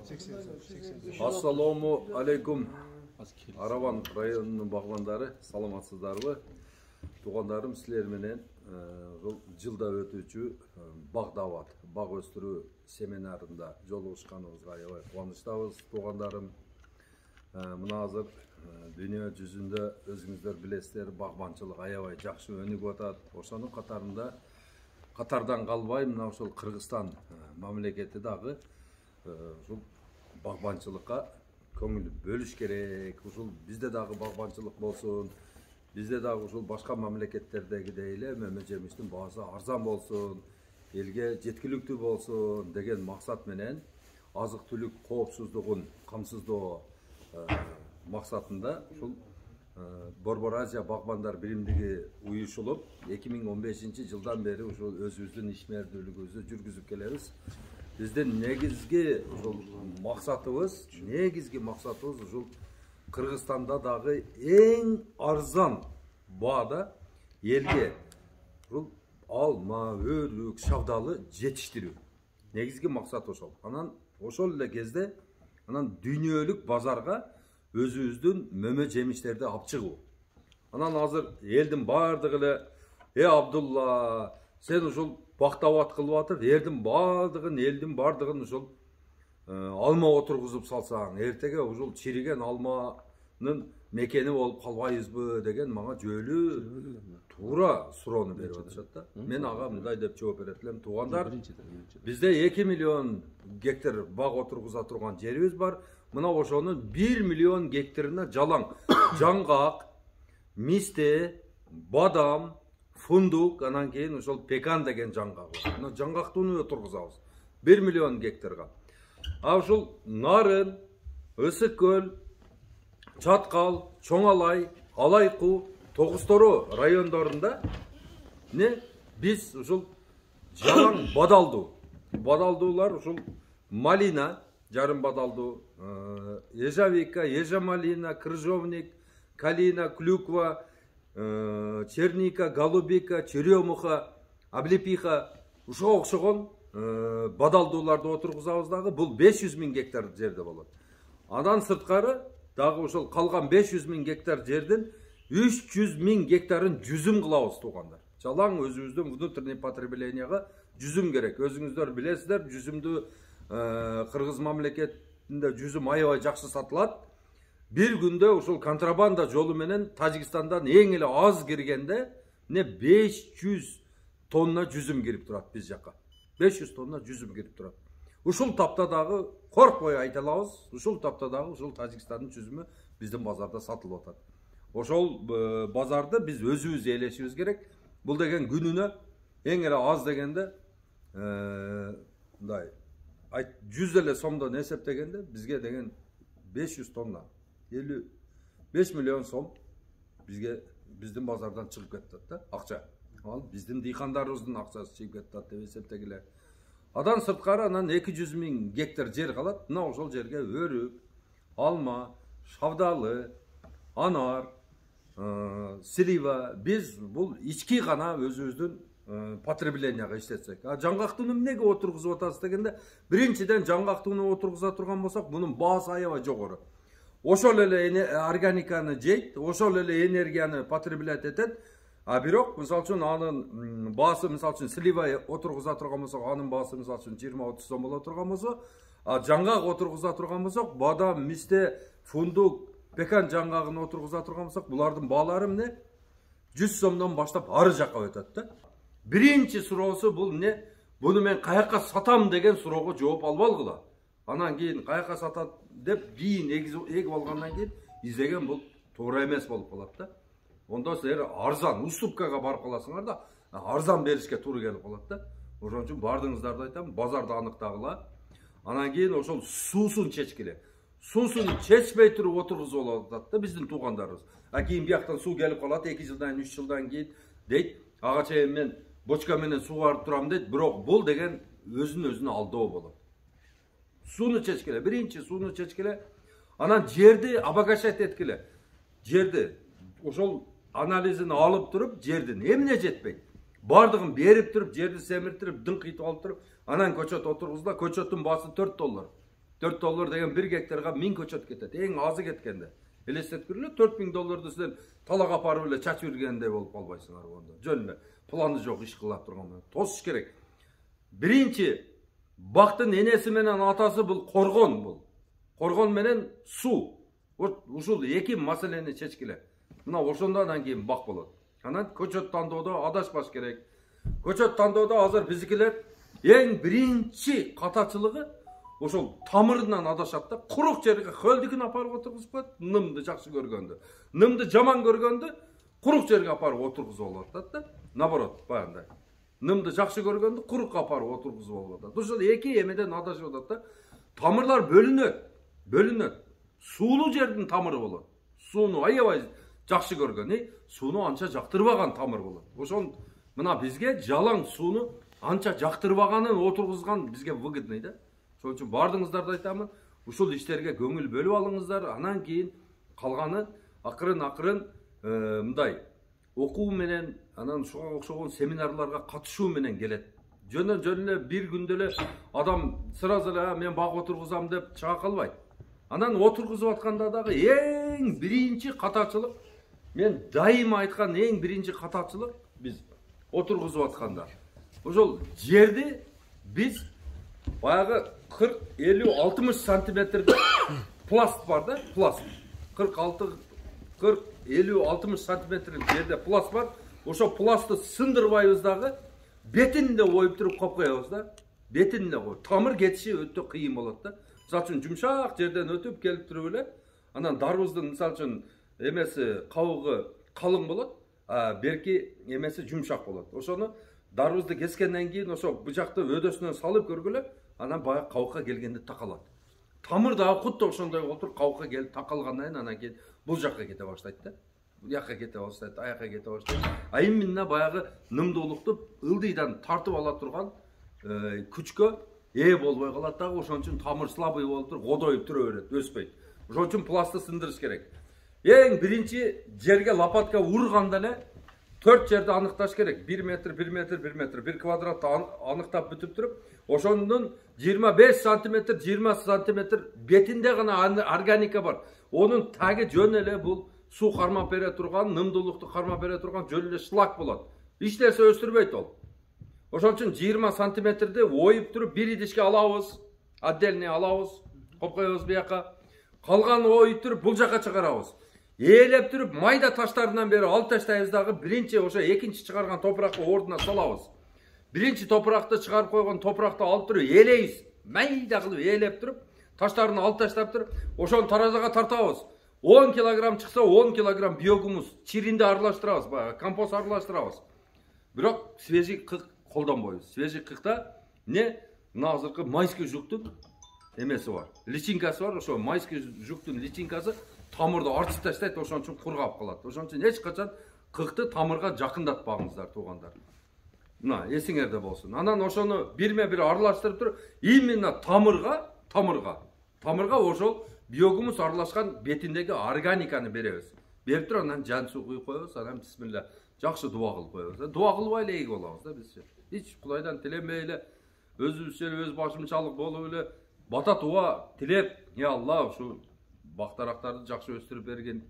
Ассаламу алейкум. Араван районунун багбандары, саламатсыздарбы? Туугандарым, силер менен жылда өтүүчү бак өстүрүү семинарында жолугушканыбызга аябай кубанычтабыз. Туугандарым, мына азыр дүйнө жүзүндө өзүңүздөр билесиздер, багбанчылык аябай жакшы өнүгүп атат. Ошонун катардан калбай мына ошол Кыргызстан мамлекети дагы ушул багбанчылыкка көңүл бөлүш керек. Ушул бизде дагы багбанчылык болсун, бизде дагы ушул башка мамлекеттердегидей эле мөмө жемиштин баасы арзан болсун, элге жеткиликтүү болсун деген максат менен азык түлүк коопсуздугун камсыздоо максатында ушул Борбор Азия багбандар биримдиги уюшулуп 2015-жылдан бери ушул өзүбүздүн ишмердүүлүгүбүздү жүргүзүп келебиз. Биздин негизги максатыбыз ушул Кыргызстанда дагы эң арзан баада элге ушул алма, өрүк, шабдалы жетиштирүү. Негизги максат ошол. Анан ошол эле кезде дүйнөлүк базарга өзүбүздүн мөмө жемиштерди алып чыгуу. Анан азыр элдин бардыгы эле Абдулла, сен ушул бактабат кылып атып, элдин бардыгын ушул алма отургузуп салсаң, эртеге ушул чириген алманын мекени болуп калбайбызбы деген мага жөлү туура суроону берип атышат да. Мен ага мындай деп жооп берет элем: туугандар, бизде 2 миллион гектар бак отургуза турган жерибиз бар. Мына ошонун 1 миллион гектарына жалаң жаңгак, мисте, бадам, фундук, анан кийин ошол пекан деген жаңгак бар. Мына жаңгактууну отургузабыз 1 миллион гектарга. А ушул Нарын, Ысык көл, Чаткал, Чоңалай, Алайку, Тогустору райондорунда биз ушул жалаң бадалдуулар, ушул малина, жарым бадалдуу, ежевика, ежемалина, крыжовник, калина, клюква, черника, голубика, черемуха, облепиха, ушуга окшогон бадалдууларды отургузабыз дагы. Бул 500 000 гектар жерде болот. Андан сырткары дагы ошол калган 500 000 гектар жердин 300 000 гектарын жүзүм кылабыз, туугандар. Жалаң өзүбүздүн внутренний потреблениега жүзүм керек. Өзүңүздөр билесиздер, жүзүмдү Кыргыз мамлекетинде жүзүм аябай жакшы сатылат. Bir günde ушул контрабанда жолу менен Тажикстандан эң эле аз киргенде 500 тонна жүзүм кирип турат биз жака. 500 тонна жүзүм кирип турат. Ушул тапта дагы коркпой айта алабыз, ушул тапта дагы ушул Тажикстандын жүзүмү биздин базарда сатылып атат. Ошол базарды биз өзүбүз ээлешибиз керек. Бул деген күнүнө эң эле аз дегенде мындай 100 эле сомдон эсептегенде бизге деген 500 тонна 55 миллион сом бизге биздин базардан чыгып кетет да, акча. Ал биздин дыйкандарыбыздын акчасы чыгып кетет деп эсептегиле. Адан сырткары анан 200 000 гектар жер калат. Мына ошол жерге өрүк, алма, шабдалы, анар, слива, биз бул ички гана өзүбүздүн потребленияга иштетсек. Жаңгактууну эмнеге отургузуп атасыз дегенде, биринчиден жаңгактууну отургуза турган болсок, мунун баасы аябай жогору. Ошол эле органиканы жейт, ошол эле энергияны потреблять этет. А бирок, мисалы үчүн анын баасы, мисалы үчүн слива отургуза турган болсок, анын баасы мисалы үчүн 20-30 сом боло турган болсо, а жаңгак отургуза турган болсок, бадам, мисте, фундук, пекан жаңгагын отургуза турган болсок, булардын баалары 100 сомдон баштап ары жакка өтөт да. Биринчи суроосу бул буну мен каяка сатам деген суроого жооп албалгыла. Анан кийин каяка сатат деп кийин эгип алгандан кийин издеген бул туура эмес болуп калат да. Ондо силер арзан уступкага барып каласыңар да, арзан беришке туура келип калат да. Ошон үчүн бардыгыңыздарды айтам, базарды аныктагыла. Анан кийин ошол суусун чечкиле. Суусун чечпей туруп отургузуп атат да биздин туугандарыбыз. А кийин бияктан суу келип калат 2 жылдан 3 жылдан кийин дейт, ага чейин мен бочка менен суу барып турам дейт. Бирок бул деген өзүнө алдоо болот. Сууну чечкиле, биринчи сууну чечкиле. Анан жерди обогащать эткиле. Жерди ошол анализин алып туруп, жердин эмне жетпейт. Бардыгын берип туруп, жерди семиртирип, дыңкыйтып алып туруп, анан көчөт отургузда, көчөттүн баасы $4. $4 деген 1 гектарға 1000 көчөт кетет. Эң азы кеткенде. Элестеткүрлө $4000 сен талага апарып эле чачып жүргендей болуп калбайсыңар онда. Жөн эле планы жок иш кылып турган. Тосуш керек. Биринчи бактын энеси менен атасы бул коргон бул. Коргон менен суу. Ушул эки маселени чечкиле. Мына ошондон кийин бак болот. Анан көчөт тандоодо адашпаш керек. Көчөт тандоодо азыр биздикилер эң биринчи катачылыгы ошол тамырынан адашат да, курук жерге хөлдүкүн апарып отургузуп коет, нымды жакшы көргөндү. Нымды жаман көргөндү, курук жерге апарып отургузуп алат да. Наоборот, баягындай. Нымды жакшы көргөндү, курукка апарып отургузуп алат. Ошол эки эмеден адашып атат да. Тамырлар бөлүнөт. Суулуу жердин тамыры болот. Сууну аябай жакшы көргөн, сууну анча жактырбаган тамыр болот. Ошон мына бизге жалаң сууну анча жактырбаганын отургузган бизге выгодный да. Ошон үчүн бардыгыңыздарды айтамын, ушул иштерге көңүл бөлүп алыңыздар. Анан кийин калганы акырын мындай окуу менен, анан ушуга окшогон семинарларга катышуу менен келет. Жөн эле бир күндө эле адам сразу эле мен баг отургузам деп чыга калбайт. Анан отургузуп атканда дагы эң биринчи катачылык, мен дайыма айткан эң биринчи катачылык биз отургузуп атканда. Ошол жерди биз баягы 40-50-60 сантиметрде пласт бар да, пласт. 40-50-60 сантиметр жерде пласт бар. Ошо пластты сындырбайбыз дагы, бетинде коюп туруп коюп коебуз да. Бетинде коюп. Тамыр кетиши өтө кыйын болот да. Мисалы үчүн жумшак жерден өтүп келип туруп эле, анан дарбыздын мисалы үчүн эмеси кабыгы калың болот, берки эмеси жумшак болот. Ошону дарбызды кескенден кийин ошо бычакты өдөсүнөн салып көргүлө, анан баягы кабыкка келгенде такалат. Тамыр дагы кутта ошондой болуп туруп кабыкка келип такалгандан кийин анан кийин бул жакка кете баштайт да. Бул жакка кете баштайт, аякка кете баштайт. Именно баягы нымдуулукту ылдыйдан тартып ала турган күчкө болбой калат дагы. Ошон үчүн тамыр слабый болуп туруп, одоюп тура берет, өспөйт. Ошон үчүн пластты сындырыш керек. Эң биринчи жерге лопатка урганда эле 4 жерди аныкташ керек. 1 метр, 1 метр, 1 метр, 1 квадратты аныктап бүтүп туруп, ошондун 25 сантиметр, 20 сантиметр бетинде гана органика бар. Онун таги жөн эле бул суу кармап бере турган, нымдуулукту кармап бере турган жөн эле шлак болот. Эч нерсе өстүрбөйт ол. Ошон үчүн 20 сантиметрди оюп туруп бир идишке алабыз, отдельный алабыз, коюп коебуз бияка. Калганын оюп туруп бул жака чыгарабыз. Ээлеп туруп майда таштарынан бери алып таштайбыз дагы, биринчи ошо экинчи чыгарган топуракты ордуна салабыз. Биринчи топуракты чыгарып койгон топуракты алып туруп ээлейбиз. Майда кылып ээлеп туруп, таштарын алып таштап туруп, ошону таразага тартабыз. 10 килограмм чыкса 10 килограмм биогумус чиринди аралаштырабыз, баягы компост аралаштырабыз. Бирок свежий кык колдонбойбуз. Свежий кыкта мына азыркы майский жуктун эмеси бар. Личинкасы бар, ошо майский жуктун личинкасы тамырды артып таштайт, ошон үчүн кургап калат. Ошон үчүн эч качан кыкты тамырга жакындатпаңыздар, туугандар. Мына эсиңерде болсун. Анан ошону бирме-бир аралаштырып туруп, именно тамырга ошол биогумус аралашкан бетиндеги органиканы беребиз. Берип туруп анан жан суу куюп коебуз, анан бисмилла жакшы дуа кылып коебуз. Дуа кылбай эле эги болобуз да биз. Эч Кудайдан тилебей эле өзүбүзчө өз башымчалык болуп эле бата туа тилеп, я Алла, ушу бактарактарды жакшы өстүрүп берген.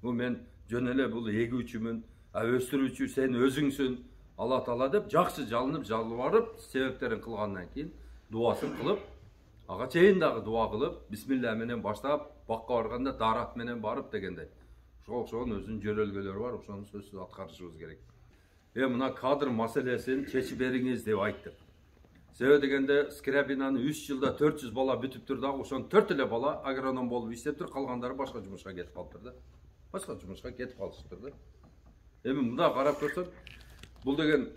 Бул мен жөн эле бул эгүүчүмүн, өстүрүүчү сен өзүңсүн. Алла Таала деп жакшы жалынып, жалбарып, себептерин кылгандан кийин дуасын кылып, ага чейин дагы дуа кылып, бисмилла менен баштап, бакка барганда дарат менен барып дегендей. Ошон өзүнүн жөрөлгөлөрү бар, ошону сөзсүз аткарышыбыз керек. Мына кадр маселесин чечип бериңиз деп айттык. Себеби дегенде Скрябинаны 3 жылда 400 бала бүтүп тур дагы, ошонун 4 эле бала агроном болуп иштеп тур, калгандары башка жумушка кетип калыптыр да. Башка жумушка кетип калышыптыр да. Мында карап көрсөм, бул деген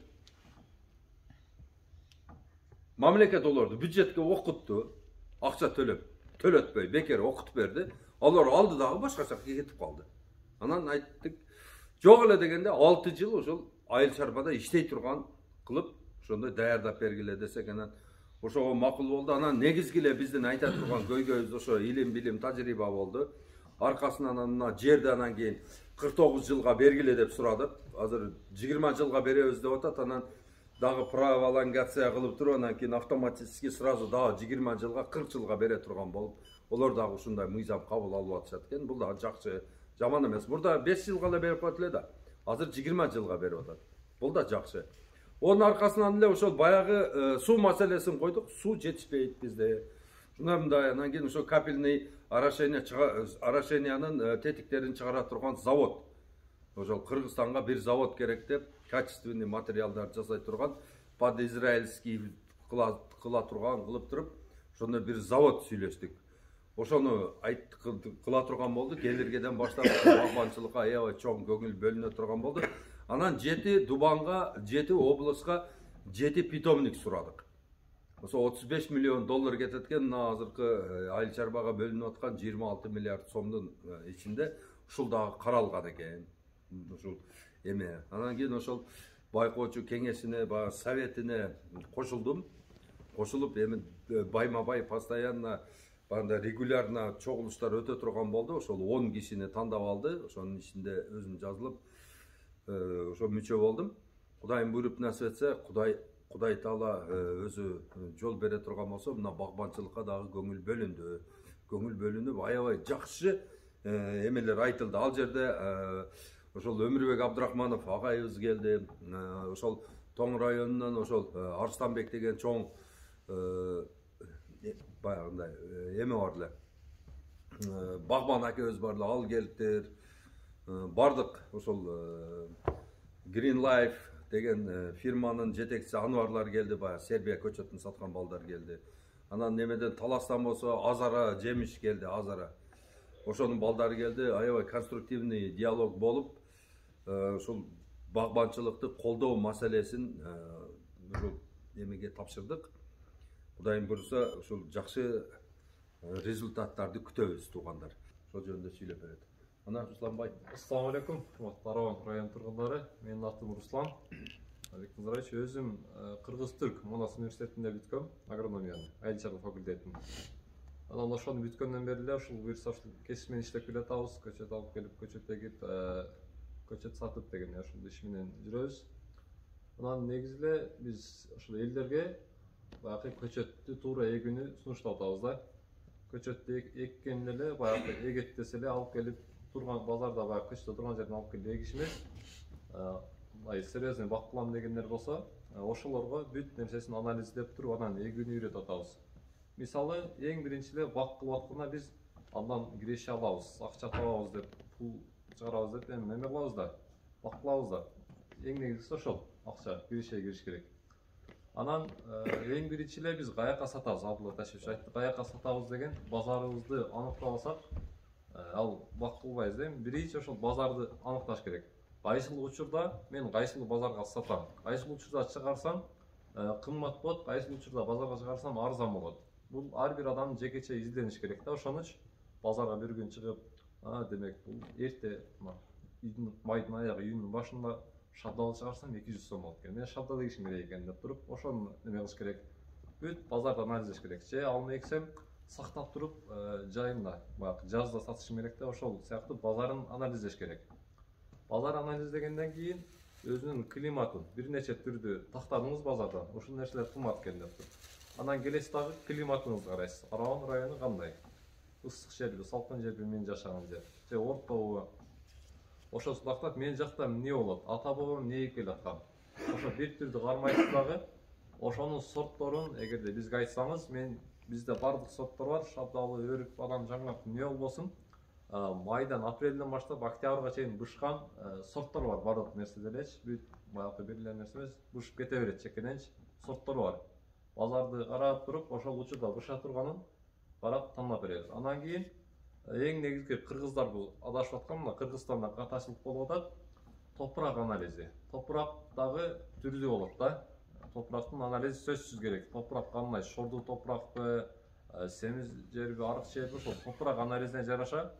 мамлекет олорду бюджетке окутту, акча төлөтпөй, бекер окутуп берди. Алар алды дагы башка жакка кетип калды. Анан айттык, жок эле дегенде 6 жыл ошол айыл чарбада иштей турган кылып, ошондой даярдап бергиле десек, анан ошого макул болду. Анан негизги эле биздин айта турган көйгөйүбүз ошо илим, тажрыйба болду. Аркасынан анан жерди анан кийин 49 жылга бергиле деп сурадык. Азыр 20 жылга беребиз деп атат. Анан дагы пролонгация кылып туруп, анан кийин автоматически сразу дагы 20 жылга 40 жылга бере турган болуп, олар дагы ушундай мыйзам кабыл алып атышат экен. Бул дагы жакшы, жаман эмес. Мурда 5 жылга эле берип коет эле да. Азыр 20 жылга берип атат. Бул да жакшы. Onun arkasından bile ошол баягы суу маселесин койдук. Суу жетишпейт бизде. Шундай анан кийин ошо капельный орошениянын тетиктерин чыгара турган завод. Ошол Кыргызстанга бир завод керек деп, качественный материалдар жасай турган, под израильский кыла турган кылып туруп, ошондой бир завод сүйлөштүк. Ошону кыла турган болду. Келиргеден баштап багбанчылыкка аябай чоң көңүл бөлүнө турган болду. Анан 7 Дубанга, 7 обласка 7 питомник сурадык. Ошо 35 миллион доллар кетет экен, азыркы айыл чарбага бөлүнүп аткан 26 миллиард сомдун ичинде ушул дагы каралган экен. Ушул эме. Анан кийин ошол байкоочу кеңешине, баягы советине кошулдум. Кошулуп эми байма-бай постоянно банда регулярно чогулуштар өтө турган болду. Ошол 10 кишини тандап алды. Ошонун ичинде өзүм жазылып, ошо мүчө болдум. Кудайым буйруп насип этсе, Кудай Таала өзү жол бере турган болсо, мына багбанчылыкка дагы көңүл бөлүндү. Көңүл бөлүнүп, аябай жакшы эмелер айтылды. Ал жерде ошол Өмүрбек Абдрахманов агайыбыз келди. Ошол Тоң районунан ошол Арстанбек деген чоң баягындай эме бар эле. Багбан акебиз бар эле, ал келиптир. Бардык ошол Green Life деген фирманын жетекчиси Анварлар келди, баягы Сербия көчөтүн саткан балдар келди. Анан немеден Таластан болсо Азара Жемиш келди, Азара. Ошонун балдары келди, аябай конструктивный диалог болуп, ошол багбанчылыкты колдоо маселесин ошол эмеге тапшырдык. Кудайым буйруса, ошол жакшы результаттарды күтөбүз, туугандар. Ошол жөнүндө сүйлөп берет. Ана Русланбай. Ассаламу алейкум, Араван район тургундары. Менин атым Руслан. Алейкум зарайч, өзүм Кыргыз-Түрк Манас университетинде бүткөм, агрономияны, айыл чарба факультетин. Анан ошону бүткөндөн бери эле ушул буюрса кесип менен иштеп келатабыз, көчөт алып келип, көчөт эгип, көчөт сатып деген ушул иш менен жүрөбүз. Анан негизи эле биз ушул элдерге баягы көчөттү туура эгүүнү сунуштап атабыз да. Көчөттү эккен эле баягы эгет десе эле алып келип турган базарда, баягы көчөттө турган жерден алып келип эгиш эмес. Серьезный бакылам дегендер болсо, ошолорго бүт нерсесин анализдеп туруп, анан эгүүнү үйрөтүп атабыз. Мисалы, эң биринчи эле бак кылып атканда биз андан киреше алабыз, акча табабыз деп, пул чыгарабыз деп эме кылабыз да, бак кылабыз да. Эң негизгиси ошол, акча, киреше кириш керек. Анан эң биринчи эле биз каяка сатабыз, Абдулла Ташевич айтты, каяка сатабыз деген базарыбызды аныктап алсак, ал бак кылбайбыз да. Биринчи ошол базарды аныкташ керек. Кайсыл учурда мен кайсыл базарга сатам, кайсыл учурда чыгарсам кымбат болот, кайсыл учурда базарга чыгарсам арзан болот. Бул ар бир адамдын жекече издениш керек да. Ошону базарга бир күн чыгып, демек бул эрте майдын аягы июндун башында шабдалы чыгарсам 200 сом болот экен. Мен шабдалы эгишим керек экен деп туруп, ошону неме кылыш керек. Бүт базарды анализдеш керек. Же алма эксем сактап туруп жайында, баягы жазда сатышым керек да. Ошол сыяктуу базарын анализдеш керек. Базар анализдегенден кийин өзүнүн климатын, бир нече түрдү тактадыңыз базардан. Ушул нерселер кымбат экен деп туруп. Анан келесиз дагы климатыңызды карайсыз. Араван району кандай? Ысык жерби, салкын жерби мен жашаган жер? Же ортобу? Ошо сулактап мен жакта эмне болот? Ата бабам эмне эгип келаткан? Ошо бир түрдү кармайсыз дагы. Ошонун сортторун эгерде бизге айтсаңыз, бизде бардык сорттор бар. Шабдалы, өрүк, бадам, жаңгак эмне болбосун. Майдан, апрелден баштап октябрга чейин бышкан сорттор бар, бардык нерседе элечи. Бүт баягы бир эле нерсе эмес, бышып кете берет чекененчи сорттор бар. Базарды карап туруп, ошол учурда быша турганын карап тандап беребиз. Андан кийин эң негизги кыргыздар бул адашып аткан, мына Кыргызстанда катачылык болуп атат. Топурак анализи. Топурак дагы түрдүү болот да. Топурактын анализи сөзсүз керек. Топурак кандай, шордуу топуракпы, семиз жерби, арык жерби, ошол топурак анализине жараша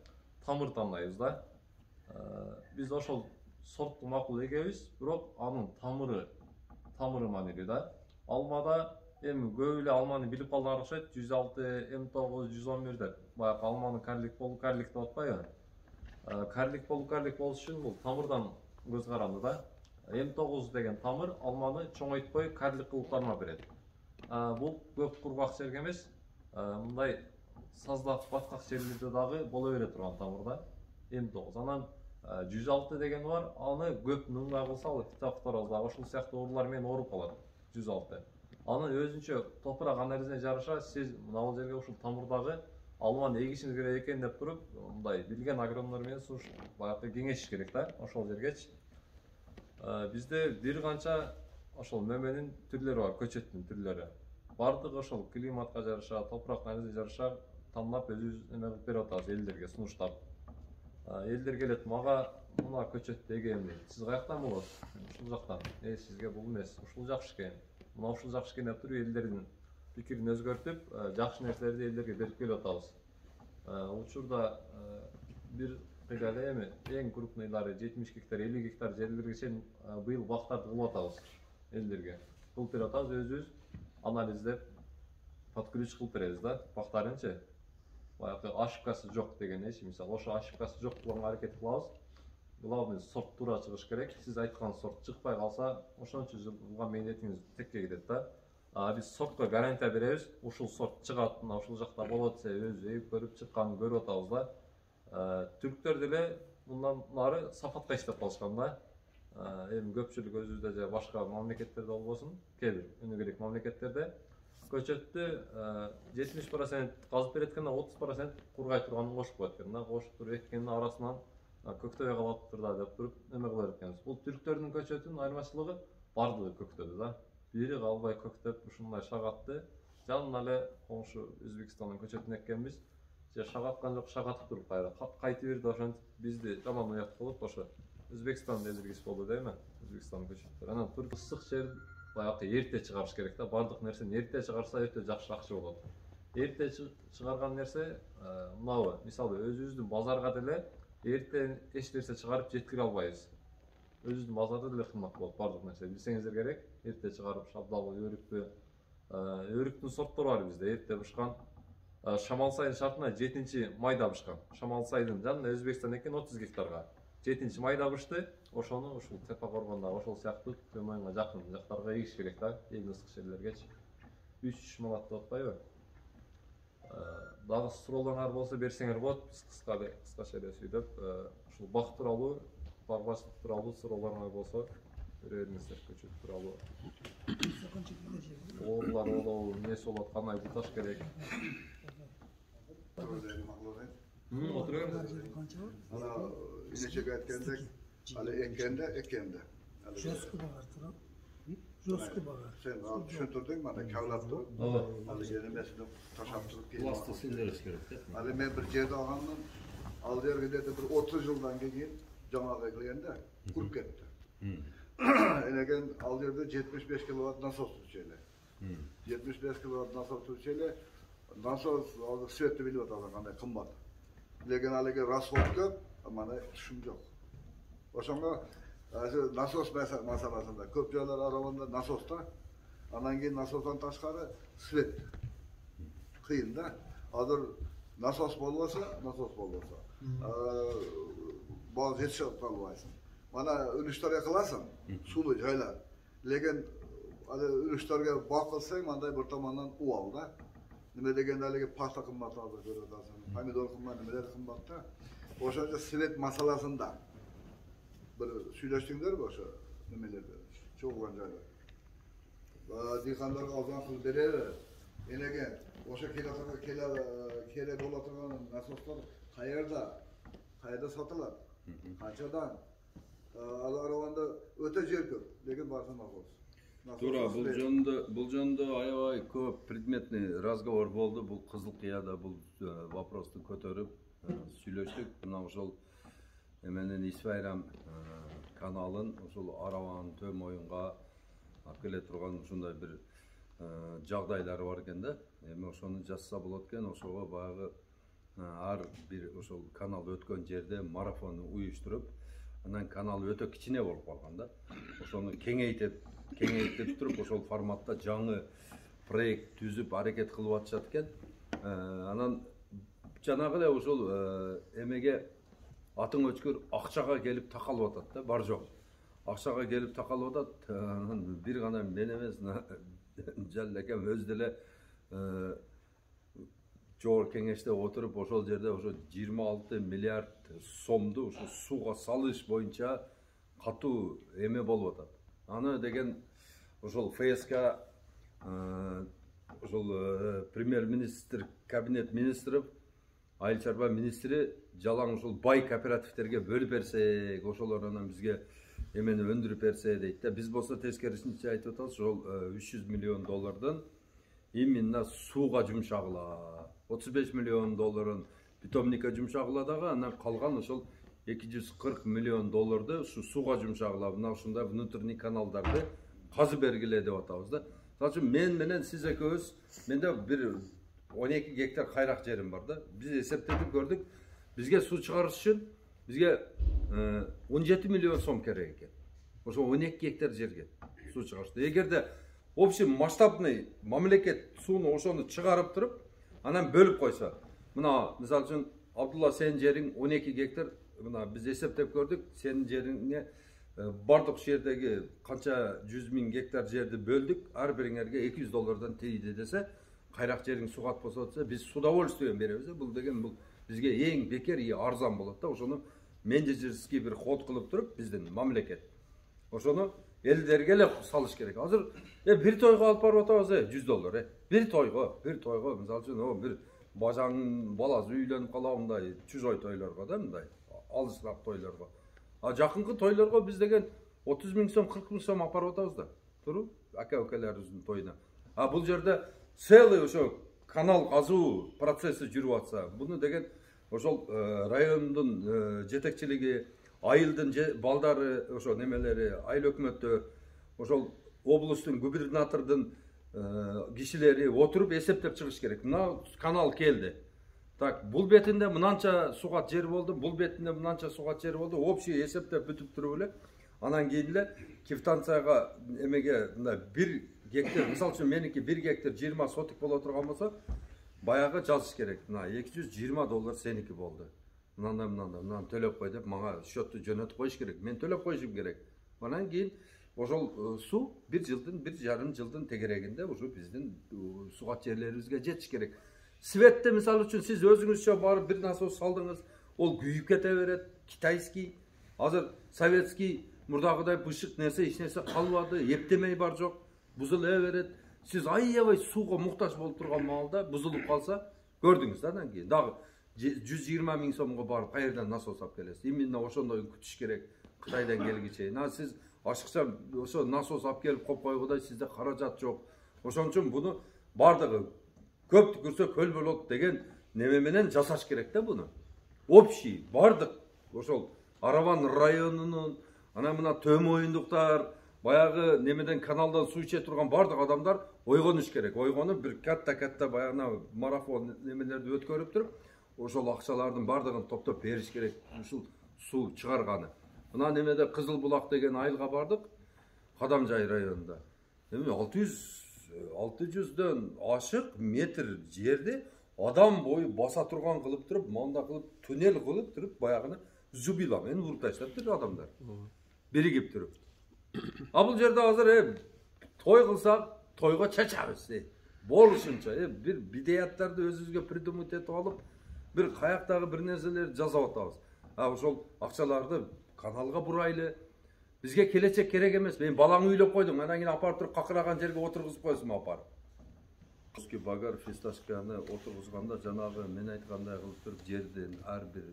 тамыр тандайбыз да. Биз ошол сортту макул эгебиз, бирок анын тамыры маанилүү да. Алмада эми көп эле алманы билип калганга окшойт. 106, М9, 111 деп. Баягы алманы карлик, полукарлик деп атпайбы? Карлик, полукарлик болуш үчүн бул тамырдан көз каранды да. М9 деген тамыр алманы чоңойтпой кәрілік қылықтарына береді. Бұл көп құрғақ жерге емес, мындай саздақ батқақ жерлерде дағы бола бере тұрған тамырда М9. Анан 106 деген бар, аны көп ныңға қылса, ол фитофтораздағы ошол сияқты оорулармен ооруп калат 106. Аны өзүнчө топурак анализине жараша сиз мына жерге ушул тамырдагы алманы эгишиңиз керек экен деп туруп, мындай билген агрономдор менен баягы кеңешиш керек да, ошол жергечи. Бизде бир канча ошол мөмөнүн түрлөрү бар, көчөттүн түрлөрү. Бардыгы ошол климатка жараша, топурак анализине жараша тандап өзүбүз эме кылып берип атабыз элдерге сунуштап. Элдер келет, мага мына көчөттү эгем дейт. Сиз каяктан болосуз? Ушул жактан. Сизге бул эмес, ушул жакшы экен. Мына ушул жакшы экен деп туруп элдердин пикирин өзгөртүп, жакшы нерселерди элдерге берип келип атабыз. Учурда бир кыйда эми эң крупныйлары 70 гектар, 50 гектар жерлерге чейин быйыл бактарды кылып атабыз элдерге. Кылып берип атабыз өзүбүз анализдеп, подключ кылып беребиз да, бактарынчы. Баягы ошибкасы жок деген эш, мисалы, ошо ошибкасы жок болгонго аракет кылабыз. Главный сорт туура чыгыш керек. Сиз айткан сорт чыкпай калса, ошончо жылга мейнетиңиз текке кетет да. Биз сортко гарантия беребиз. Ушул сорт чыгат, мына ушул жакта болот десе, өзү эгип көрүп чыкканын көрүп атабыз да. Түрктөр деле мындан нары сапатка иштеп калышкан да. Эми көпчүлүк өзүбүздө же башка мамлекеттерде болбосун, кээ бир өнүгүлүк мамлекеттерде көчөттү 70% казып берет экен, 30% кургай турганын кошуп коет экен да. Кошуп туруп эккенин арасынан көктөбөй калаптыр да деп туруп эме кылып экенбиз. Бул түрктөрдүн көчөтүнүн айырмачылыгы бардыгы көктөдү да. Бири калбай көктөп ушундай шагатты жанына эле коңшу Өзбекстандын көчөтүн эккенбиз. Же шагаткан жок, шагатып туруп кайра кайтып берди, ошентип бизди жаман уят кылып ошо Өзбекстандын эзиргиси болду дейм. Өзбекстандын көчөттөрү. Анан туруп ысык жер баягы эрте чыгарыш керек да. Бардык нерсени эрте чыгарса өтө жакшы акча болот. Эрте чыгарган нерсе мынабы, мисалы өзүбүздүн базарга деле эрте эч нерсе чыгарып жеткире албайбыз. Өзүбүздүн базарда деле кымбат болот бардык нерсе. Билсеңиздер керек, эрте чыгарып шабдалы, өрүкпү. Өрүктүн сорттору бар бизде, эрте бышкан. Шамалсайдын шартына 7-майда бышкан. Шамалсайдын жанында Өзбекстан экен 30 гектарга. 7-майда бышты. Ошону ушул Тепа Коргондо ошол сыяктуу Төмөйгө жакын жактарга эгиш керек да, эң ысык жерлергечи. 3 манат деп атпайбы? Дагы суроолоруңар болсо берсеңер болот. Биз кыскача эле сүйлөп, ушул бак тууралуу, багбачылык тууралуу суроолоруңар болсо бере бериңиздер, көчөт тууралуу. Оорулар болобу, эмнеси болот, кандай буташ керек? İnecek etkende, ali ekende. Josku bağır turan. Josku bağır. Sen düşündürdün bana, kavlattı. Ali yerimesini taşaptırıp geldi. Lasta sildiriş gerek değil mi? Ali ben bir yerde ağandan, al yerge dedi bir 30 yıldan gelin, canağa ekleyende, kurup gitti. Enegen al yerde 75 kilowatt nasos türçeyle. 75 kilowatt nasos türçeyle, nasos sürekli biliyor da kanday kımbat. Lekin alege rasvodka, ama tushum yo'q. O'shanga nasos masalasida ko'p joylar aravanda nasosda, andan keyin nasosdan tashqari svet. Qiyin-da. Hozir nasos bo'lmasa. Boz yetishib qolmaysan. Mana ulushlarga qilasan, suvli joylar. Lekin hali ulushlarga boqilsang, manday bir tomondan uvalda. Nima deganda haligi paxta qimmatlarni ko'radasan. Pomidor qimmat, nimalar qimmatda. O'shacha svet masalasida bir suylashdinglarmi o'sha nimalarda? Cho'g'lan joylar. Va dehqonlarga ozon qilib beradi. Enaga o'sha kerak bo'ladigan nasoslar qayerda sotiladi? Qanchadan? Aravanda o'ta yer ko'p, lekin barcha nasos. Тура, бул жөнүндө аябай көп предметный разговор болду. Бул Кызыл Кыяда бул вопросту көтөрүп сүйлөштүк. Мына ошол эменин Исфайрам каналын ошол Араванын Төмөйүнгө алып келе турган ушундай бир жагдайлары бар экен да. Эми ошону жазса болот экен. Ошого баягы ар бир ошол канал өткөн жерде марафон уюштуруп, анан канал өтө кичине болуп калган да. Ошону кеңейтип туруп ошол форматта жаңы проект түзүп аракет кылып атышат экен. Анан жанагы эле ошол эмеге атын өчкөр акчага келип такалып атат да, бар жок. акчага келип такалып атат. Анан бир гана мен эмес, Жалил акам өзү деле жогорку кеңеште отуруп ошол жерде ошо 26 миллиард сомду ошо сууга салыш боюнча катуу эме болуп атат. Аны деген ошол ФСК ошол премьер-министр, кабинет министров, айыл чарба министри жалаң ошол бай кооперативтерге бөлүп берсек, ошолор анан бизге эмени өндүрүп берсе дейт да. Биз болсо тескерисинче айтып атабыз, ошол 300 миллион доллардан именно сууга жумшагыла. 35 миллион долларын питомникке жумшагыла дагы, анан калган ошол 240 миллион долларды ушу сууга жумшагыла. Мына ушундай внутренний каналдарды казып бергиле деп атабыз да. Мисалы үчүн мен менен сиз экөөбүз, менде бир 12 гектар кайрак жерим бар да. Биз эсептедик, көрдүк. Бизге суу чыгарыш үчүн бизге 17 миллион сом керек экен. Ошо 12 гектар жерге суу чыгарышты. Эгерде общий масштабный мамлекет сууну ошону чыгарып туруп, анан бөлүп койсо, мына мисалы үчүн Абдулла, сенин жериң 12 гектар, мына биз эсептеп көрдүк, сенин жериңе бардык жердеги канча 100 000 гектар жерди бөлдүк, ар бириңерге 200 доллардан тийди десе, кайрак жериң сууга атпаса десе, биз с удовольствием беребиз. Бул деген бул бизге эң бекер и арзан болот да. Ошону менеджерский бир ход кылып туруп, биздин мамлекет ошону элдерге эле салыш керек. Азыр бир тойго алып барып атабыз, 100 доллар. Бир тойго, мисалы үчүн бир бажаң баласы үйлөнүп калабы, мындай чужой тойлорго да, мындай алысыраак тойлорго. А жакынкы тойлорго биз деген 30 000 сом, 40 000 сом алып барып атабыз да. Туруп, ака-укаларыбыздын тоюна. А бул жерде целый ошо канал казуу процесси жүрүп атса, буну деген ошол райондун жетекчилиги, айылдын балдары, ошо немелери, айыл өкмөттө, ошол облустун губернатордун кишилери отуруп эсептеп чыгыш керек. Мына канал келди. Так, бул бетинде мынанча сугат жер болду, бул бетинде мынанча сугат жер болду. Общий эсептеп бүтүп туруп эле, анан кийин эле квитанцияга эмеге мындай 1 гектар, мисалы үчүн меники 1 гектар 20 сотик боло турган болсо, баягы жазыш керек. Мына 220 доллар сеники болду. Мындан төлөп кой деп мага счетту жөнөтүп коюш керек. Мен төлөп коюшум керек. Анан кийин ошол суу 1 жылдын, 1,5 жылдын тегерегинде ошо биздин сугат жерлерибизге жетиш керек. Светте мисалы үчүн сиз өзүңүзчө барып бир насос салдыңыз, ол күйүп кете берет. Китайский, азыр советский мурдагыдай бышык нерсе, эч нерсе калбады, эптемей бар жок, бузуле берет. Сиз аябай сууга муктаж болуп турган маалда бузулуп калса, көрдүңүз да, анан кийин дагы 120 000 сомго барып кайерден насос алып келесиз. Именно ошондой күтүш керек Кытайдан келгиче. Сиз ашыкча ошо насос алып келип коюп койгудай сизде каражат жок. Ошон үчүн буну бардыгы көп түкүрсө көл болот деген неме менен жасаш керек да буну. Общий бардык ошол Араван районунун, анан мына Төмөйүндуктар, баягы немеден каналдан суу иче турган бардык адамдар ойгонуш керек. Ойгонуп бир катта баягы марафон немелерди өткөрүп туруп, ошол акчалардын бардыгын топтоп бериш керек. Ушул суу чыгарганы. Мына немеде Кызыл Булак деген айылга бардык, Кадамжай районунда. 600дөн ашык метр жерди адам бою баса турган кылып туруп, мында кылып туннел кылып туруп, баягыны зубила менен уруп таштаптыр адамдар. Биригип туруп. А бул жерде азыр той кылсак, тойго чачабыз. Болушунча бир бидеяттарды өзүбүзгө придумать этип алып, бир каяктагы бир нерселерди жасап атабыз. А ошол акчаларды каналга бурайлы. Бизге келечек керек эмес. Мен балаңы үйлөп койдум, анан кийин апарып туруп какыраган жерге отургузуп койсун апарып. Кызки багар фисташканы отургузганда жанагы мен айткандай кылып туруп жердин ар бир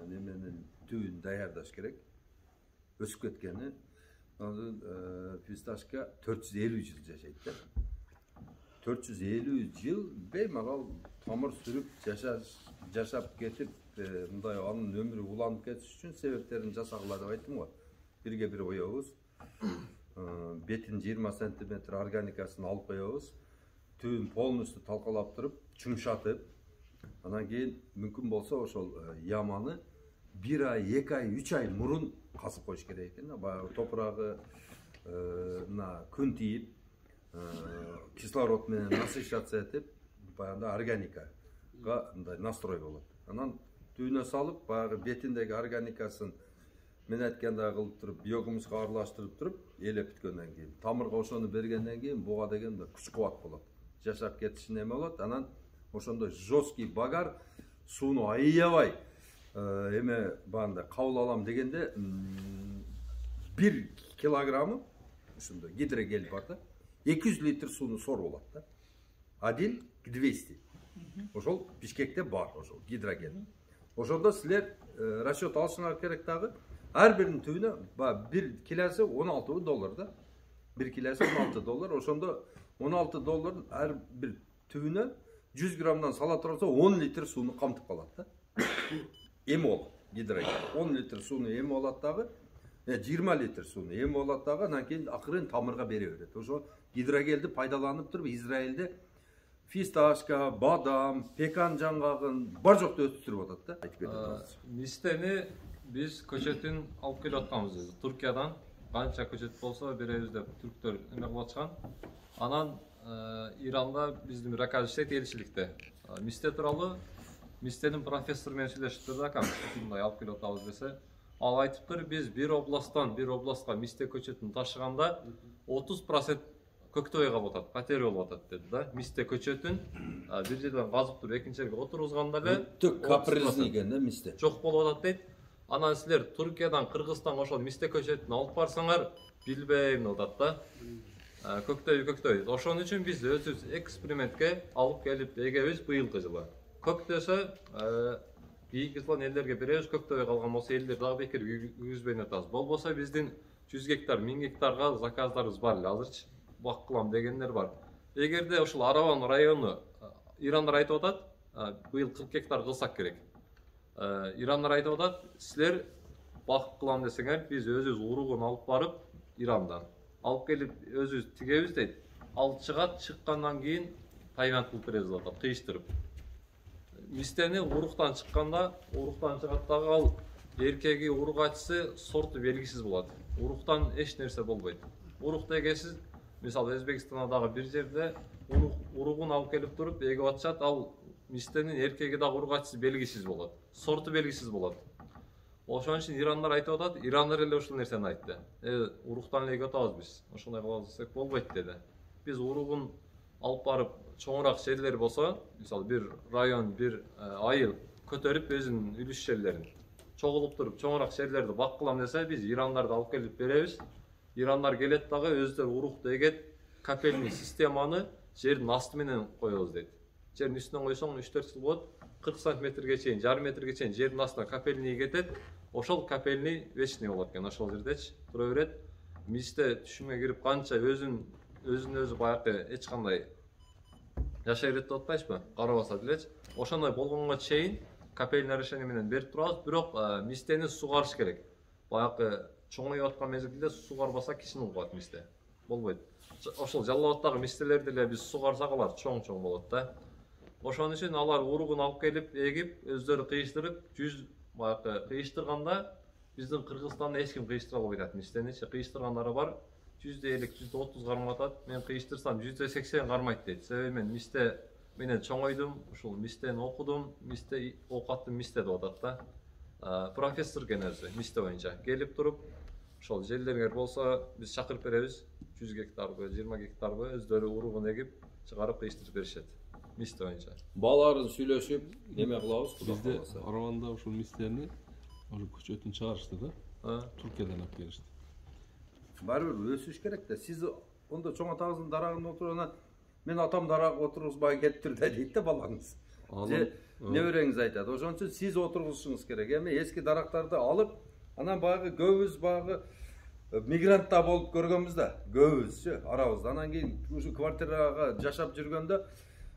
неменин түбүн даярдаш керек. Өсүп кеткени. Азыр фисташка 450 жыл жашайт да. 450 жыл беймалал тамыр сүрүп жашап кетип, мындай анын өмүрү уланып кетиш үчүн себептерин жасагыла деп айттым го. Бирге бир коебуз. Бетин 20 сантиметр органикасын алып коебуз. Түбүн полностью талкалап туруп, чумшатып, анан кийин мүмкүн болсо ошол яманы 1 ай, 2 ай, 3 ай мурун касып коюш керек экен. Баягы топурагы күн тийип, кислород менен насыщаться этип, баягы органикага мындай настрой болот. Анан түбүнө салып, баягы бетиндеги органикасын мен айткандай кылып туруп биогумуска аралаштырып туруп элеп бүткөндөн кийин тамырга ошону бергенден кийин буга деген күч кубат болот, жашап кетишин эме болот. Анан ошондой жесткий багар сууну аябай эме баанда кабыл алам дегенде 1 килограммы ушундай гидрогель бар да, 200 литр сууну сор болот да. 1 к 200. Ошол Бишкекте бар ошол гидрогель. Ошондо силер расчет алышыңар керек дагы. Ар биринин түбүнө 1 килосы $16 да. 1 килосы $16. Ошондо $16 ар бир түбүнө 100 граммдан сала турса 10 литр сууну камтып калат да. Эми болот гидрогель. 10 литр сууну эми болот дагы. 20 литр сууну эми болот дагы. Анан кийин акырын тамырга бере берет. Ошо гидрогелди пайдаланып туруп Израилде фисташка, бадам, пекан жаңгагын бар жокто өстүрүп атат да. Айтып кетет. Мистени биз көчөтүн алып келип атканбыз. Туркиядан канча көчөт болсо беребиз деп түрктөр эме кылып атышкан. Анан Иранда биздин бир академик иштейт элчиликте. Мисте тууралуу мистенин профессору менен сүйлөшүп турдук, ушундай алып келип атабыз десе, ал айтыптыр, биз бир областка мисте көчөтүн ташыганда 30% көктөбөй калып атат, потеря болуп атат деди да. Мисте көчөтүн бир жерден казып туруп экинчи жерге отургузганда эле түк капризный экен да мисте. Жок болуп атат дейт. Анан силер Туркиядан, Кыргызстанга ошол мисте көчөтүн алып барсаңар, билбейм деп атат да. Көктөй. Ошон үчүн биз өзүбүз экспериментке алып келип эгебиз быйылкы жылы. Көктөсө кийинки жылы элдерге беребиз, көктөбөй калган болсо элдер дагы бекер үйгүзбөй атабыз. Болбосо биздин 100 гектар, 1000 гектарга заказдарыбыз бар эле азырчы. Бак кылам дегендер бар. Эгерде ушул Араван району Ирандар айтып атат, быйыл 40 гектар кылсак керек. Ирандар айтып атат, силер бак кылам десеңер, биз өзүбүз уругун алып барып Ирандан алып келип өзүбүз тигебиз дейт. Ал чыгат, чыккандан кийин таймент кылып беребиз деп атат, кыйыштырып. Мистени уруктан чыкканда, уруктан чыгат дагы ал эркеги урук ачысы сорту белгисиз болот. Уруктан эч нерсе болбойт. Урук дегенсиз, мисалы Өзбекстанда дагы бир жерде уругун алып келип туруп эгип атышат, ал мистенин эркеги дагы урук ачысы белгисиз болот. Сорту белгисиз болот. Ошон үчүн Ирандар айтып атат, Ирандар эле ушул нерсени айтты. Уруктан эле эгип атабыз биз. Ошондой кылабыз десек болбойт деди. Биз уругун алып барып чоңураак жерлер болсо, мисалы бир район, бир айыл көтөрүп өзүнүн үлүш жерлерин чогулуп туруп чоңураак жерлерди бак кылам десе, биз Ирандарды алып келип беребиз. Ирандар келет дагы өздөрү урукту эгет, капельный системаны жердин асты менен коебуз дейт. Жердин үстүнөн койсоң 3-4 жыл болот, 40 сантиметрге чейин, жарым метрге чейин жердин астына капельный кетет. Ошол капельный вечный болот экен, ошол жердечи тура берет. Мисте түшүмгө кирип канча өзүн өзү баягы эч кандай жашай берет деп атпайсызбы? Карабаса делечи. Ошондой болгонго чейин капельный решение менен берип турабыз, бирок мистени сугарыш керек. Баягы чоңоюп аткан мезгилде сугарбаса кичине калат мисте. Болбойт. Ошол Жалал-Абадтагы мистелерди эле биз сугарсак алар чоң болот да. Ошон үчүн алар уругун алып келип эгип, өздөрү кыйыштырып, 100 баягы кыйыштырганда биздин Кыргызстанда эч ким кыйыштыра албайт атат мистени. Кыйыштыргандары бар. 150, 130 карматат. Мен кыйыштырсам 180 кармайт дейт. Себеби мен мисте менен чоңойдум, ушул мистени окудум, мисте окаттым мисте деп атат да. Профессор экен өзү мисте боюнча. Келип туруп, ошол жерлериңер болсо биз чакырып беребиз. 100 гектарбы, 20 гектарбы өздөрү уругун эгип, чыгарып кыйыштырып беришет. Мисте боюнча. Баларын сүйлөшүп, неме кылабыз? Бизде Араванда ушул мистени ошол көчөтүн чыгарышты да. Туркиядан алып келишти. Барбир өсүш керек да. Сиз онда чоң атаңыздын дарагында отуруп, мен атам дарагына отургузбай кетиптир дейт да балаңыз. Небереңиз айтат. Ошон үчүн сиз отургузушуңуз керек. Эми эски дарактарды алып, анан баягы көбүбүз баягы мигрантта болуп көргөнбүз да. Көбүбүзчү арабызда. Анан кийин ушу квартирага жашап жүргөндө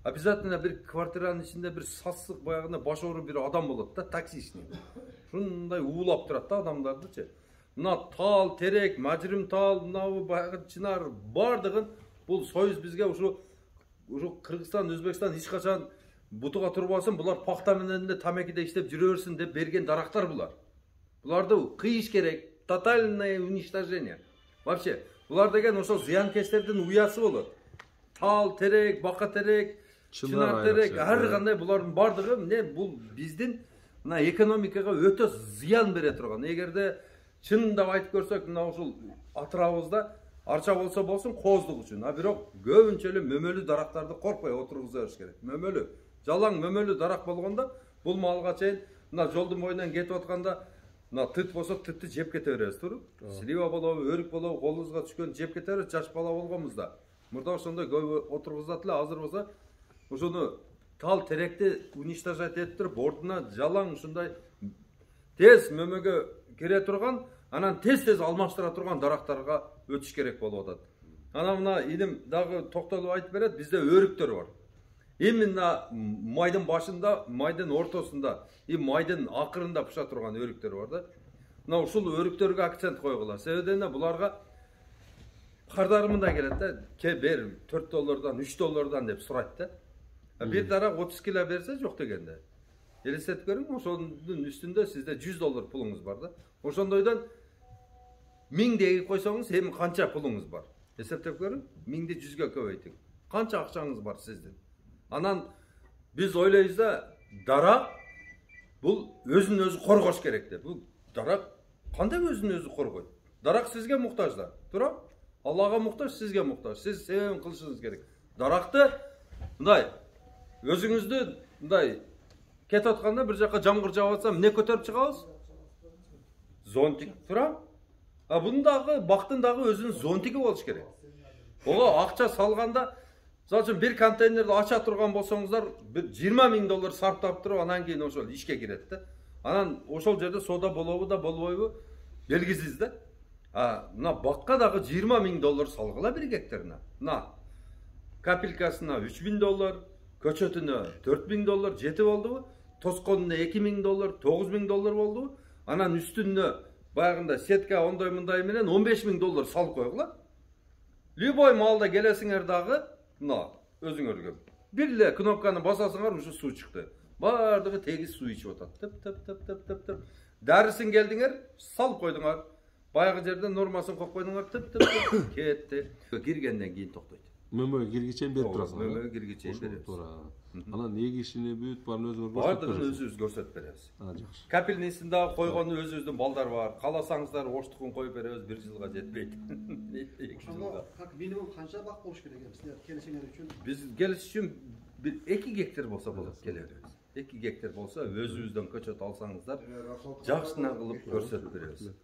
обязательно бир квартиранын ичинде бир сасык баягы баш оору бир адам болот да, таксичный. Ушундай уулап турат да адамдардычы. Мына тал, терек, мажрим тал, мына баягы чынар бардыгын бул союз бизге ушу Кыргызстан, Өзбекстан эч качан бутуга турбасын, булар пахта менен эле тамекиде иштеп жүрө берсин деп берген дарактар булар. Буларды кыйыш керек, тотальное уничтожение. Вообще, булар деген ошол зыянкечтердин уясы болот. Тал, терек, бака терек, чынар терек, ар кандай булардын бардыгы эмне бул биздин мына экономикага өтө зыян бере турган. Эгерде Чындап айтып көрсөк, мына ушул атырабыбызда арча болсо болсун кооздук үчүн. А бирок көбүнчө эле мөмөлүү дарактарды коркпой отургуза бериш керек. Мөмөлүү, жалаң мөмөлүү дарак болгондо бул малга чейин мына жолдун боюнан кетип атканда мына тыт болсо тытты жеп кете беребиз, туруп. Слива болобу, өрүк болобу, колубузга түшкөн жеп кете беребиз жаш бала болгонбузда. Мурда ошондой көп отургузат эле, азыр болсо ошону тал теректи уничтожать этип туруп, ордуна жалаң ушундай тез мөмөгө кире турган, анан тез алмаштыра турган дарактарга өтүш керек болуп атат. Анан мына иним дагы токтолуп айтып берет, бизде өрүктөр бар. Именно майдын башында, майдын ортосунда, майдын акырында пыша турган өрүктөр бар да. Мына ушул өрүктөргө акцент койгула. Себеби эмне? Буларга кардар мындай келет да, ке бер $4, $3 деп сурайт да. Bir дарак 30 кило берсе жок дегенде. Элестетип көрүң, ошонун үстүндө сизде $100 пулуңуз бар да. Ошондойдон 1000 деги койсоңуз, эми канча пулуңуз бар? Эсептеп көрүң, 1000ди 100ге көбөйтүң. Канча акчаңыз бар сиздин? Анан биз ойлойбуз да, дарак бул өзүн өзү коргош керек деп. Бул дарак кандай өзүн өзү коргойт? Дарак сизге муктаж да. Туура? Аллага муктаж, сизге муктаж. Сиз себебин кылышыңыз керек. Даракты мындай өзүңүздү мындай кетип атканда бир жака жамгыр жаап атса, эмне көтөрүп чыгабыз? Зонтик, туура? А bunun дагы бактын дагы өзүнүн зонтиги болуш керек. Ого акча салганда, мисалы үчүн бир контейнерди ача турган болсоңуздар, $20,000 сарптап туруп, анан кийин ошол ишке кирет да. Анан ошол жерде соода болобу да, болбойбу белгисиз да. Мына бакка дагы $20,000 салгыла бир гектарына. Мына капелькасына $3,000, көчөтүнө $4,000 жетип болдубу? Тосконуна $2,000, $9,000 болдубу? Анан үстүнө баягында сетка ондой-мындай менен $15,000 салып койгула. Любой малда келесиңер дагы, мына өзүңөргө бир эле кнопканы басасыңар, ушу суу чыкты. Бардыгы тегиз суу ичип атат. Тып. Дарысын келдиңер, салып койдуңар. Баягы жерден нормасын коюп койдуңар, тып кетти. Киргенден кийин токтойт. Мөмөгө киргичен берип турасың. Мөмөгө киргичен беребиз. Туура. Анан эгишини бүт баарын өзүңөр бардыгын өзүбүз көрсөтүп беребиз. Жакшы. Капельныйсын дагы койгону өзүбүздүн балдар бар. Кааласаңыздар оштукун коюп беребиз, 1 жылга жетпейт. 2 жылга. Как минимум канча бак болуш керек сиздер келишиңер үчүн? Биз келиш үчүн 2 гектар болсо болот, келе беребиз. 2 гектар болсо өзүбүздөн көчөт алсаңыздар, жакшына кылып көрсөтүп беребиз.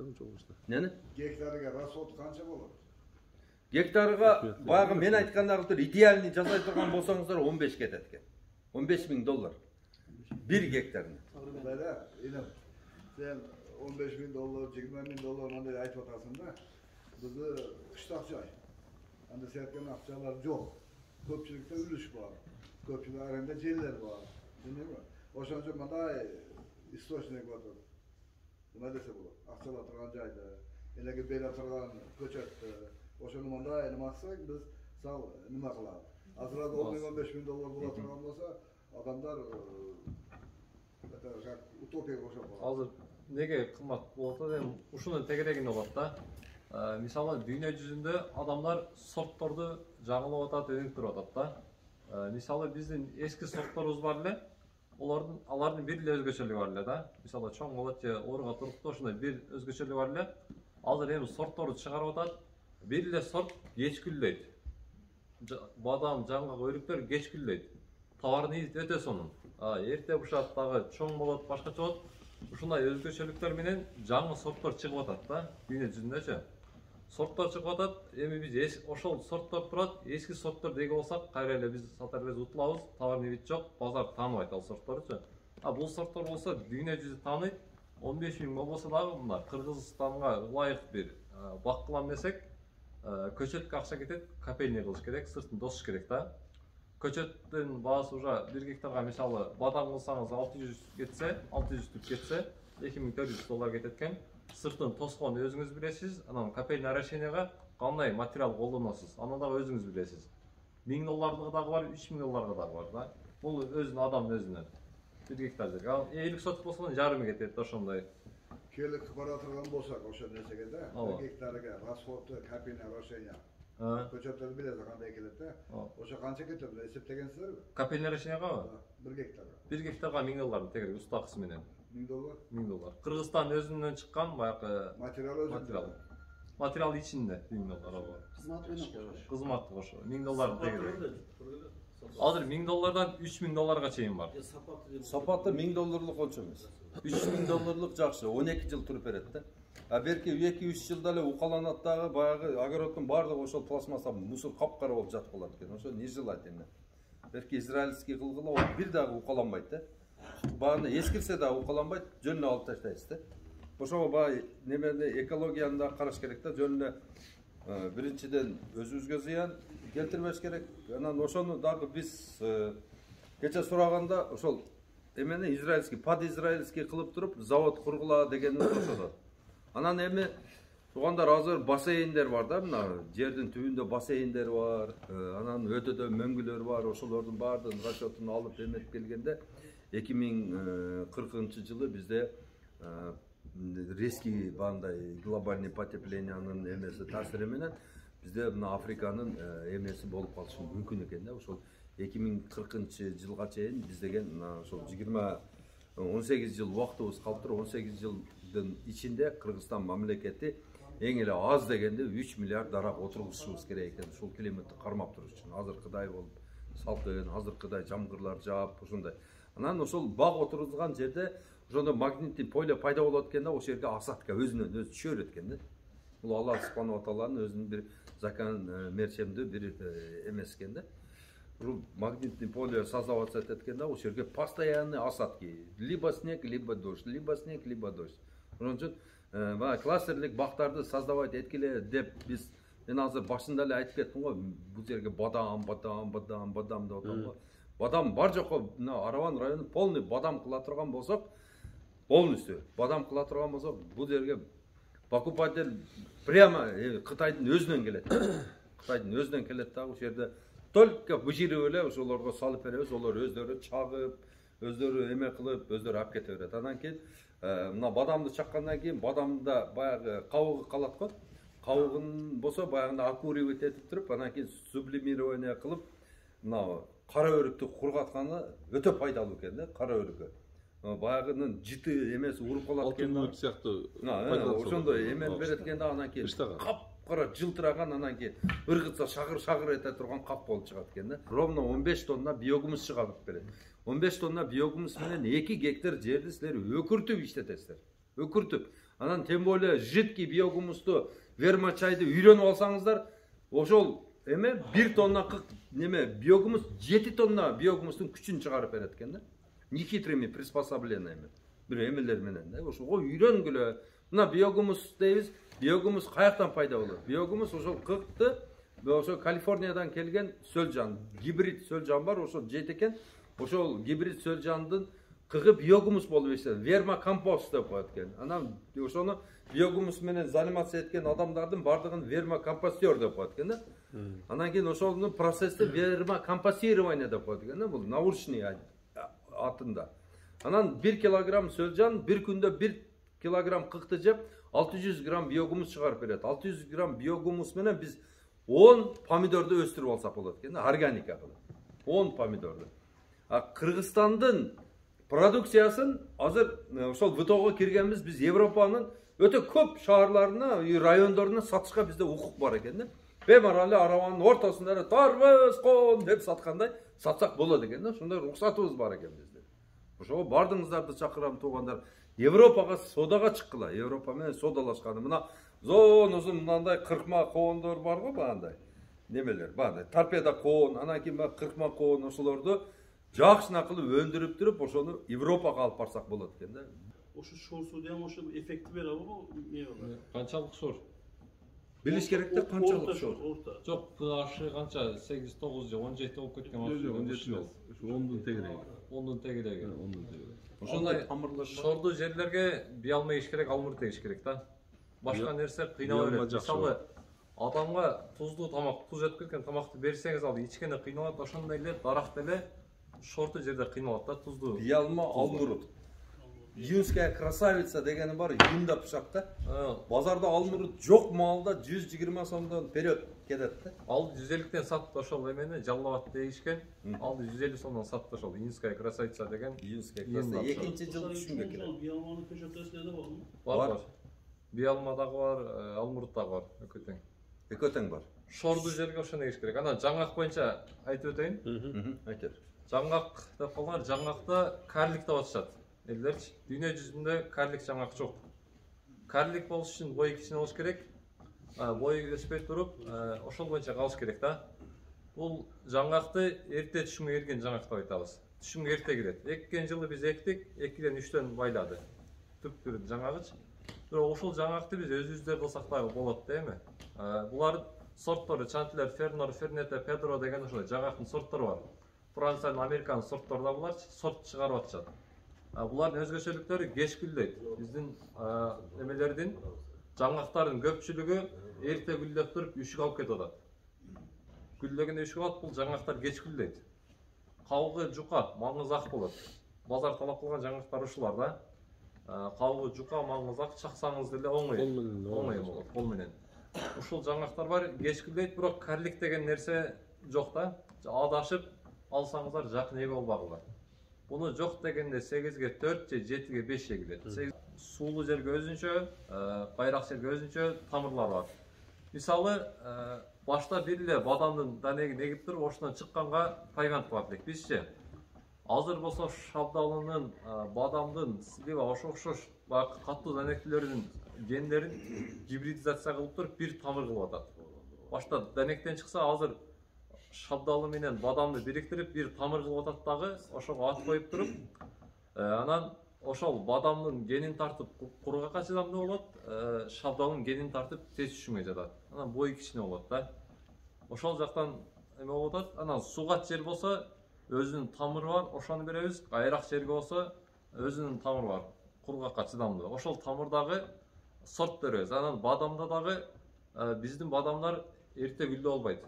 Нени? Гектарга расход канча болот? Гектарга баягы мен айткандагы идеальный жасай турган болсоңуздар 15 кетет экен. $15,000 bir гектарына. Бәле, инем. Сен $15,000, $20,000 мындай айтып атасың да. Бизде кыштак жай. Анда сеткен акчалар жок. Көпчүлүктө үлүш бар. Көпчүлүк аренда жерлер бар. Билбейм. Ошон үчүн мындай источник бар. Нема десе болот? Акчалар турган жайда, элеге бере турган көчөттө. Ошону мындай немасак биз сал нема кылабыз? Азырак $10,000-15,000 бола турган болсо, адамдар утопияга окшоп калат. Азыр неге кымбат болот да, эми ушунун тегерегинде болот да. Мисалы дүйнө жүзүндө адамдар сортторду жаңылап атат, өнүктүрүп туруп атат да. Мисалы биздин эски сортторубуз бар эле, алардын бир эле өзгөчөлүгү бар эле да. Мисалы чоң болот же ооруга туруктуу ошондой бир өзгөчөлүгү бар эле. Азыр эми сортторду чыгарып атат. Бир эле сорт кеч гүлдөйт. Бадам, жаңгак, өрүктөр кеч гүлдөйт. Товарный өтө сонун. Эрте бушат дагы чоң болот, башкача болот. Ушундай өзгөчөлүктөр менен жаңы сорттор чыгып атат да, дүйнө жүзүндөчү. Сорттор чыгып атат. Эми биз ошол сорттор турат, эски сорттор деге болсак, кайра эле биз сатар эле утулабыз. Товарный вид жок, базар тааныбайт ал сортторду. Бул сорттор болсо дүйнө жүзү тааныйт. 15,000 болбосо дагы мына Кыргызстанга ылайык бир бак кылам десек, көчөткө акча кетет, капельный кылыш керек, сыртын тосуш керек да. Көчөттүн баасы уже 1 гектарга мисалы бадам кылсаңыз 600 кетсе, 600 түп кетсе, $2,400 кетет экен. Сыртын тосконду өзүңүз билесиз, анан капельный орошенияга кандай материал колдоносуз, аны дагы өзүңүз билесиз. $1,000 дагы бар, $3,000 дагы бар да. Бул өзүнүн адамдын өзүнө 1 гектар жерге. Ал 50 соток болсо жарымы кетет ошондой. Келик бара турган болсак ошо нерсеге да, 1 гектарга расходу капельный орошение. Көчөттөрдү билесиз кандай келет да. Ошо канча кетет деп эсептегенсиздерби? Капельный орошениягабы? 1 гектарга. 1 гектарга $1,000 тегерек уста кысмы менен. $1000. $1000. Kırgızistan özünden çıkan bayağı Material özünde. Material içinde $1000 var. Kızmat oynak. Kızmat koşu. $1000 değil. Hazır $1000'dan $3000'ga çeyim var. Сапаты $1000 онча эмес. $3000 жакшы, 12 жыл туруп берет да. А берки 2-3 жылда эле укаланат дагы баягы огороддун баардыгы ошол пластмасса мусор капкара болуп жатып калат экен. Ошо не желать эми. Берки израильский кылгыла ол бир дагы укаланбайт да. Бааны эскирсе дагы укаланбайт, жөнүнө алып таштайсыз да. Ошого баягы немени экологияны да караш керек да, жөнүнө биринчиден өзүбүзгө зыян келтирбеш керек. Анан ошону дагы биз кече сураганда ошол эмени израильский, под израильский кылып туруп завод кургула дегенди ошодо. Анан эми туугандар азыр бассейндер бар да, мына жердин түбүндө бассейндер бар. Анан өтөдө мөңгүлөр бар. Ошолордун баардыгын расчетун алып эметип келгенде 2040-жылы бизде резкий бандай глобальный потеплениянын эмеси таасири менен бизде мына Африканын эмеси болуп калышы мүмкүн экен да. Ошол 2040-жылга чейин биз деген мына ошол 18 жыл убактыбыз калып туруп, 18 жылдын ичинде Кыргызстан мамлекети эң эле аз дегенде 3 миллиард дарак отургузушубуз керек экен. Ушул климатты кармап туруш үчүн азыркыдай болуп салкын, азыркыдай жамгырлар жаап, ошондой. Анан ошол баг отургузган жерде ошондо магнитный поле пайда болот экен да, ошол жерге осадка өзүнөн өзү түшөрөт экен да. Бул Аллах субханаху ва тааланын өзүнүн бир закон мерчемдүү бир эмес экен да. Бул магнитный поле создаваться этет экен да, ошол жерге постоянный осадки. Либо снег, либо дождь, либо снег, либо дождь. Ошон үчүн баягы кластерлик бактарды создавать эткиле деп биз мен азыр башында эле айтып кеттим го, бул жерге бадам деп атам го. Бадам бар жокко мына Араван району полный бадам кыла турган болсок, полностью бадам кыла турган болсок, бул жерге покупатель прямо Кытайдын өзүнөн келет. Кытайдын өзүнөн келет да, ошол жерде только быжырып эле ошолорго салып беребиз, олар өздөрү чагып, өздөрү эме кылып, өздөрү алып кете берет. Анан кийин мына бадамды чаккандан кийин бадамда баягы кабыгы калат го. Кабыгын болсо баягында окуривать этип туруп, анан кийин сублимирование кылып, мына кара өрүктү кургатканы өтө пайдалуу экен да, кара өрүккө. Баягынын жыты эмеси уруп калат экен. Алтын сыяктуу. Ошондой эмен берет экен да, анан кийин кара жылтыраган, анан кийин ыргытса шагыр эте турган кап болуп чыгат экен да. Ровно 15 тонна биогумус чыгарып берет. 15 тонна биогумус менен 2 гектар жерди силер өкүртүп иштетесиздер. Өкүртүп. Анан тем более жидкий биогумусту, вермочайды үйрөнүп алсаңыздар, ошол эме 1 тонна неме биогумус 7 тонна биогумустун күчүн чыгарып берет экен да. Нехитрыми приспособлениями. Бир эмелер менен да. Ошого үйрөнгүлө. Мына биогумус дейбиз. Биогумус каяктан пайда болот? Биогумус ошол кыкты, ошо Калифорниядан келген сөлжан, гибрид сөлжан бар, ошол жейт экен. Ошол гибрид сөлжандын кыгы биогумус болуп эсептелет. Вермокомпост деп коет экен. Анан ошону биогумус менен заниматься эткен адамдардын бардыгын вермокомпостер деп коет экен да. Анан кийин ошонун процессти вермокомпостирование деп коет экен да. Бул научный атында. Анан 1 килограмм сөлжан бир күндө 1 килограмм кыкты жеп 600 грамм биогумус чыгарып берет. 600 грамм биогумус менен биз 10 помидорду өстүрүп алсак болот экен да, органика кылып. 10 помидорду. А Кыргызстандын продукциясын азыр ошол ВТОго киргенбиз, биз Европанын өтө көп шаарларына, райондоруна сатышка бизде укук бар экен да. Бемаралы Араванын ортосунда тарбыз кон деп саткандай сатсак болот экен да. Ошондой руксатыбыз бар экен бизде. Ошого бардыңыздарды чакырам туугандар. Европага содага чыккыла. Европа менен содалашканы. Мына узун мындай кыркма коондор бар го, баандай. Немелер, баандай торпеда коон, анан кийин кыркма коон ошолорду жакшына кылып өндүрүп туруп, ошону Европага алып барсак болот экен да. Ошо шор сууда ham ошо эффекти берабы, эмне? Канчалык шор? Билиш керек да, канчалык шор. Жок, pH канча 8-9 же 17 болуп кеткен вакытта. 10дун тегереги. 10дун тегереги. 10дун тегереги. Ошондой шорду жерлерге биялма иш керек, алмыр тегиш керек да. Башка нерсе кыйнала берет. Мисалы, адамга тузду тамак, туз жетип кеткен тамакты берсеңиз ал ичкене кыйналат, ошондой эле дарак деле шорты жерде кыйналат да, тузду. Биялма алмурут. Июнская красавица дегени бар, июнда пышакта. Базарда алмұрт жоқ малда 120 сомдон вперед кетет да. Ал 150-тен сатып ошол эмени жаллабат дейишкен. Ал 150 сомдон сатып ошол Июнская красавица деген. Июнская красавица. Экинчи жыл түшүнгө кирет. Биалманы көчөтөсүлөр бар. Бар. Биалмадагы бар, Алмурттагы бар, экөтең. Экөтең бар. Шорду жерге ошону эгиш керек. Анан жаңгак боюнча айтып өтөйүн. Айтыр. Жаңгак деп калган, жаңгакта карлик деп атышат. Элдерчи, дүйнө жүзүндө карлик жаңгак жок. Карлик болуш үчүн бою кичине болуш керек. Бою өспөй туруп, ошол боюнча калыш керек да. Бул жаңгакты эрте түшүмгө келген жаңгак деп айтабыз. Түшүмгө эрте кирет. Эккен жылы биз эктик, 2ден 3төн байлады. Түп-түр жаңгагыч. Бирок ошол жаңгакты биз өзүбүздө кылсак дагы болот да эми. Булар сорттары Чантлер, Фернер, Фернете, Педро деген ошол жаңгактын сорттары бар. Франциянын, Американын сорттары да булар сорт чыгарып атышат. Булардын өзгөчөлүктөрү кеч гүлдөйт. Биздин эмелердин жаңгактардын көпчүлүгү эрте гүлдөп туруп үшүк алып кетип атат. Гүлдөгөндө үшүк алат, бул жаңгактар кеч гүлдөйт. Кабыгы жука, маңызак болот. Базар талап кылган жаңгактар ушулар да. Кабыгы жука, маңызак, чаксаңыз деле оңой болот, кол менен. Ушул жаңгактар бар, кеч гүлдөйт, бирок карлик деген нерсе жок да. Адашып алсаңыздар жакын эге болбагыла. Буну жок дегенде 8ге 4 же 7ге 5 эгилет. Суулуу жерге өзүнчө, кайрак жерге өзүнчө тамырлар бар. Мисалы, башта бир эле бадамдын данегин эгип туруп, ошондон чыкканга пайванд кылат элек. Бизчи азыр болсо шабдалынын, бадамдын, слива окшош каттуу данектилеринин гендерин гибридизация кылып туруп бир тамыр кылып атат. Башта данектен чыкса, азыр шабдалы менен бадамды бириктирип бир тамыр кылып атат дагы, ошого ат коюп туруп, анан ошол бадамдын генин тартып кургакка чыдамдуу болот, шабдалынын генин тартып тез түшүмгө жатат. Анан бою кичине болот да. Ошол жактан эме болуп атат. Анан сугат жер болсо өзүнүн тамыры бар, ошону беребиз. Кайрак жерге болсо өзүнүн тамыры бар, кургакка чыдамдуу. Ошол тамырдагы сорт беребиз. Анан бадамда дагы биздин бадамдар эрте гүлдөө болбойт.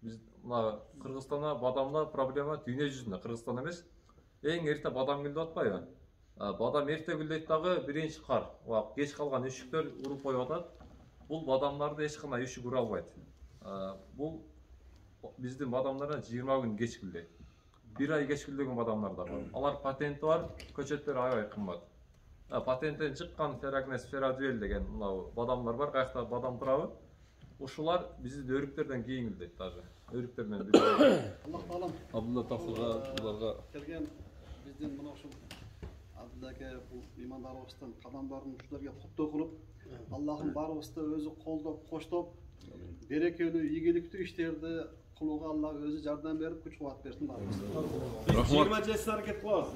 Биз мына Кыргызстанда бадамда проблема дүйнө жүзүндө, Кыргызстан эмес. Эң эрте бадам гүлдөп атпайбы? Бадам эрте гүлдөйт дагы биринчи кар. Кеч калган үшүктөр уруп коюп атат. Бул бадамдарды эч кандай үшүк ура албайт. Бул биздин бадамдардан 20 күн кеч гүлдөйт. 1 ай кеч гүлдөгөн бадамдар да бар. Алар патенти бар, көчөттөр аябай кымбат. Патенттен чыккан Feragnes, Feradüel деген мына бадамдар бар, каякта бадам турабы? Ушулар биздин өрүктөрдөн кийин гүлдөйт даже. Өрүктөрдөн бир. Аллах таалам. Абдулла Тасылга буларга Келген биздин мына ушул Абдуллаке бул меймандарыбыздын кадамдарын ушуларга куттуу кылып, Аллахым барыбызды өзү колдоп, коштоп, берекелүү, ийгиликтүү иштерди кылууга Аллах өзү жардам берип, күч кубат берсин барыбызга. рахмат. 20 жас аракет кылабыз.